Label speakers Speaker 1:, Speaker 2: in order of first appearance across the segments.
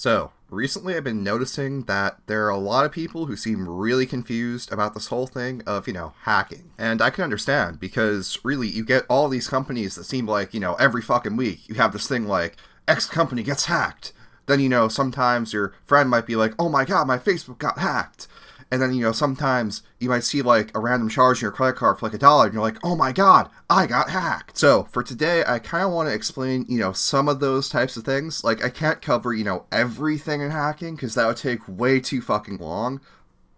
Speaker 1: So, recently I've been noticing that there are a lot of people who seem really confused about this whole thing of, hacking. And I can understand, because really, you get all these companies that seem like, every fucking week you have this thing like, X company gets hacked. Then, sometimes your friend might be like, oh my god, my Facebook got hacked. And then, sometimes you might see like a random charge in your credit card for like $1 and you're like, oh my god, I got hacked. So for today, I kind of want to explain, some of those types of things. Like I can't cover, everything in hacking because that would take way too fucking long.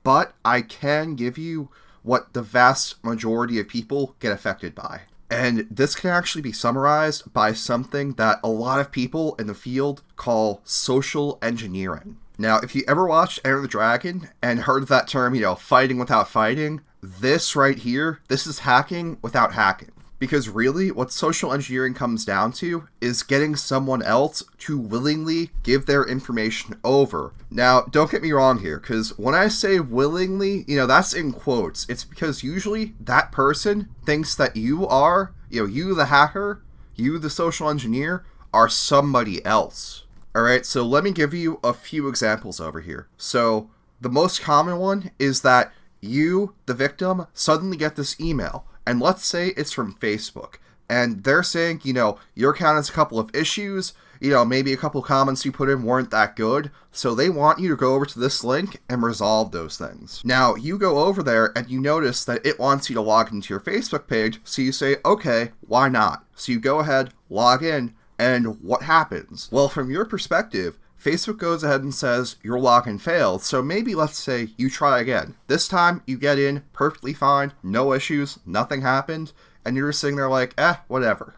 Speaker 1: But I can give you what the vast majority of people get affected by. And this can actually be summarized by something that a lot of people in the field call social engineering. Now, if you ever watched Enter the Dragon and heard that term, fighting without fighting, this right here, this is hacking without hacking. Because really, what social engineering comes down to is getting someone else to willingly give their information over. Now, don't get me wrong here, because when I say willingly, that's in quotes. It's because usually that person thinks that you are, you the hacker, you the social engineer, are somebody else. Alright, so let me give you a few examples over here. So, the most common one is that you, the victim, suddenly get this email. And let's say it's from Facebook. And they're saying, your account has a couple of issues. Maybe a couple comments you put in weren't that good. So they want you to go over to this link and resolve those things. Now, you go over there and you notice that it wants you to log into your Facebook page. So you say, okay, why not? So you go ahead, log in. And what happens? Well, from your perspective, Facebook goes ahead and says your login failed, so maybe let's say you try again. This time, you get in perfectly fine, no issues, nothing happened, and you're just sitting there like, whatever.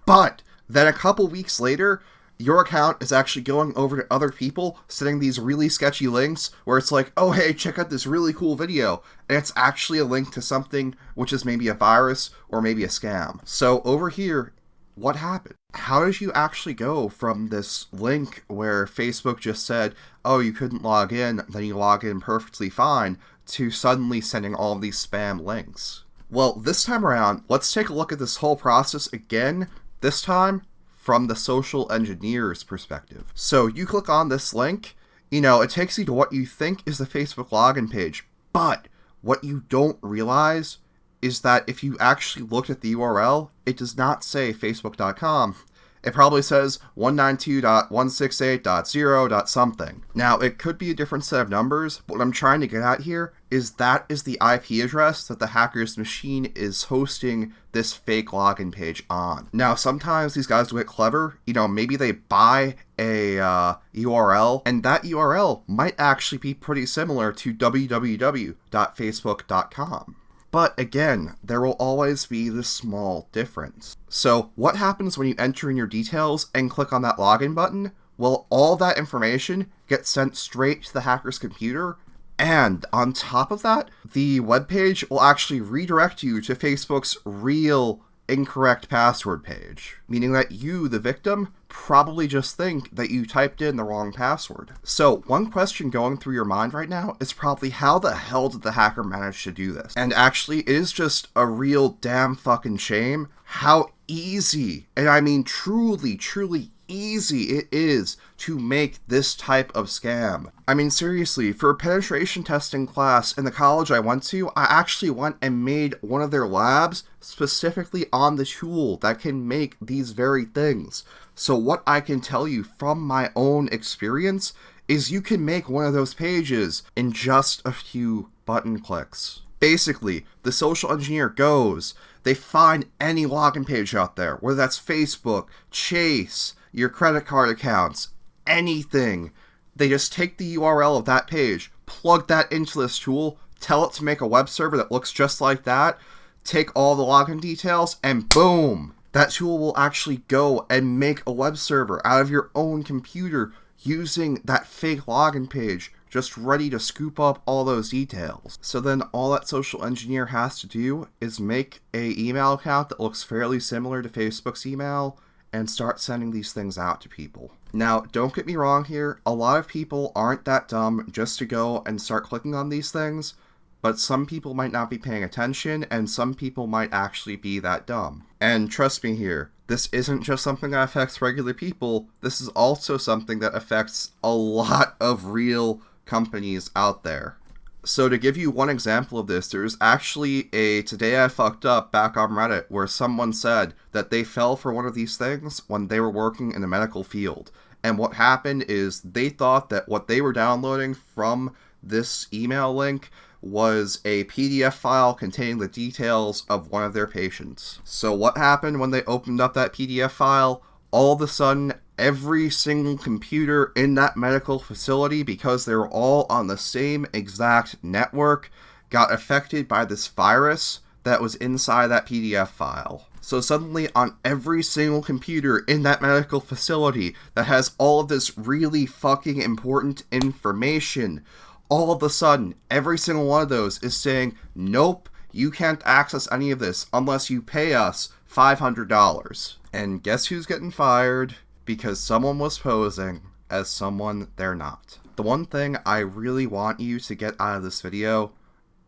Speaker 1: But then a couple weeks later, your account is actually going over to other people, sending these really sketchy links where it's like, oh hey, check out this really cool video, and it's actually a link to something which is maybe a virus or maybe a scam. So over here, what happened? How did you actually go from this link where Facebook just said, oh, you couldn't log in, then you log in perfectly fine, to suddenly sending all of these spam links? Well, this time around, let's take a look at this whole process again, this time from the social engineer's perspective. So you click on this link, it takes you to what you think is the Facebook login page, but what you don't realize is that if you actually looked at the URL, it does not say facebook.com. It probably says 192.168.0. something. Now, it could be a different set of numbers, but what I'm trying to get at here is that is the IP address that the hacker's machine is hosting this fake login page on. Now, sometimes these guys will get clever. Maybe they buy a URL, and that URL might actually be pretty similar to www.facebook.com. But again, there will always be this small difference. So what happens when you enter in your details and click on that login button? Well, all that information gets sent straight to the hacker's computer, and on top of that, the webpage will actually redirect you to Facebook's real incorrect password page, meaning that you, the victim, probably just think that you typed in the wrong password. So one question going through your mind right now is probably, how the hell did the hacker manage to do this? And actually, it is just a real damn fucking shame how easy, and I mean truly, truly easy it is to make this type of scam. I mean, seriously, for a penetration testing class in the college I went to, I actually went and made one of their labs specifically on the tool that can make these very things. So what I can tell you from my own experience is you can make one of those pages in just a few button clicks. Basically, the social engineer goes, they find any login page out there, whether that's Facebook, Chase, your credit card accounts, anything. They just take the URL of that page, plug that into this tool, tell it to make a web server that looks just like that, take all the login details, and boom! That tool will actually go and make a web server out of your own computer using that fake login page, just ready to scoop up all those details. So then all that social engineer has to do is make an email account that looks fairly similar to Facebook's email, and start sending these things out to people. Now, don't get me wrong here, a lot of people aren't that dumb just to go and start clicking on these things, but some people might not be paying attention, and some people might actually be that dumb. And trust me here, this isn't just something that affects regular people, this is also something that affects a lot of real companies out there. So to give you one example of this, there's actually a Today I Fucked Up back on Reddit where someone said that they fell for one of these things when they were working in the medical field. And what happened is they thought that what they were downloading from this email link was a PDF file containing the details of one of their patients. So what happened when they opened up that PDF file? All of a sudden, every single computer in that medical facility, because they were all on the same exact network, got affected by this virus that was inside that PDF file. So suddenly on every single computer in that medical facility that has all of this really fucking important information, all of a sudden, every single one of those is saying, nope, you can't access any of this unless you pay us $500. And guess who's getting fired? Because someone was posing as someone they're not. The one thing I really want you to get out of this video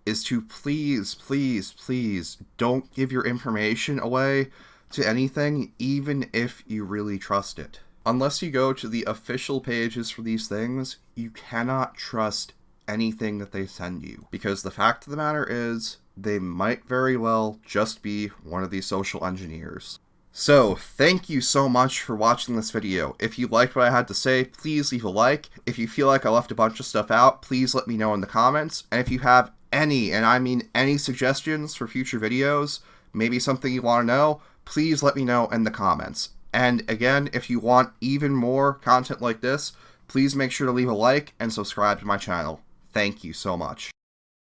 Speaker 1: is to please, please, please don't give your information away to anything, even if you really trust it. Unless you go to the official pages for these things, you cannot trust anything that they send you. Because the fact of the matter is, they might very well just be one of these social engineers. So, thank you so much for watching this video. If you liked what I had to say, please leave a like. If you feel like I left a bunch of stuff out, please let me know in the comments. And if you have any, and I mean any suggestions for future videos, maybe something you want to know, please let me know in the comments. And again, if you want even more content like this, please make sure to leave a like and subscribe to my channel. Thank you so much.